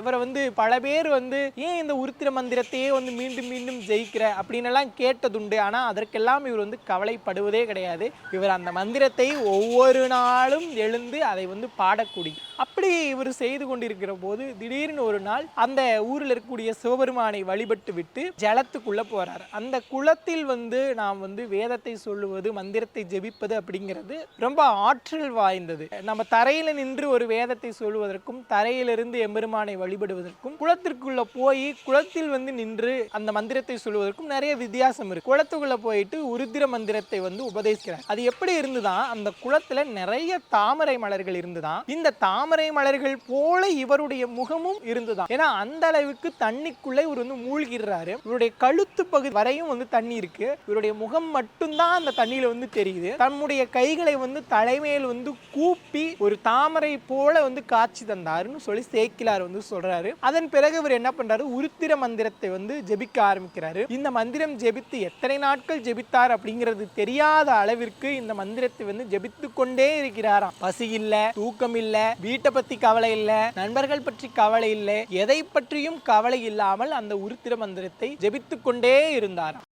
இவரை பல பேர் ஏன் இந்த உருத்திர மந்திரத்தையே மீண்டும் மீண்டும் ஜெயிக்கிற அப்படின்னு எல்லாம் கேட்டதுண்டு. ஆனா அதற்கெல்லாம் இவர் கவலைப்படுவதே கிடையாது. இவர் அந்த மந்திரத்தை ஒவ்வொரு நாளும் எழுந்து அதை பாடக்கூடிய அப்படி இவர் செய்து கொண்டிருக்கிற போது திடீர்னு ஒரு நாள் அந்த ஊரில் இருக்கக்கூடிய சிவபெருமானை வழிபட்டு விட்டு ஜலத்துக்குள்ள போறார். அந்த குளத்தில் நாம் வேதத்தை சொல்லுவது, மந்திரத்தை ஜெபிப்பது அப்படிங்கிறது ரொம்ப ஆற்றல் வாய்ந்தது. நம்ம தரையில நின்று ஒரு வேதத்தை சொல்லுவதற்கும் தரையிலிருந்து எம்பெருமானை வழிபடுவதற்கும் குளத்திற்குள்ள போய் குளத்தில் நின்று அந்த மந்திரத்தை சொல்லுவதற்கும் நிறைய வித்தியாசம் இருக்கு. குளத்துக்குள்ள போயிட்டு உருத்திர மந்திரத்தை உபதேசிக்கிறார். அது எப்படி இருந்துதான், அந்த குளத்துல நிறைய தாமரை மலர்கள் இருந்துதான். இந்த தாமரை மலர்கள் போல இவருடைய முகமும் இருந்துதான். ஏன்னா அந்த அளவுக்கு தண்ணிக்குள்ள இவர் மூழ்கிறாரு. இவருடைய கழுத்து பகுதி வரையும் தண்ணி இருக்கு. இவருடைய முகம் மட்டும்தான் அந்த தண்ணியில தெரியுது. தன்னுடைய கைகளை தலைமையில் கூப்பி ஒரு தாமரை போல காட்சி தந்தாருன்னு சொல்லி சேக்கிலார் சொல்றாரு. அதன் பிறகு இவர் என்ன பண்றாரு, உருத்திர மந்திரத்தை ஜெபிக்க ஆரம்பிக்கிறாரு. இந்த மந்திரம் ஜெபித்து எத்தனை நாட்கள் ஜெபித்தார் அப்படிங்கிறது தெரியாத அளவிற்கு இந்த மந்திரத்தை ஜெபித்து கொண்டே இருக்கிறாராம். பசி இல்ல, தூக்கம் இல்ல, வீட்டை பத்தி கவலை இல்ல, நண்பர்கள் பற்றி கவலை இல்லை, எதை பற்றியும் கவலை இல்லாமல் அந்த உருத்திர மந்திரத்தை ஜெபித்து கொண்டே இருந்தாராம்.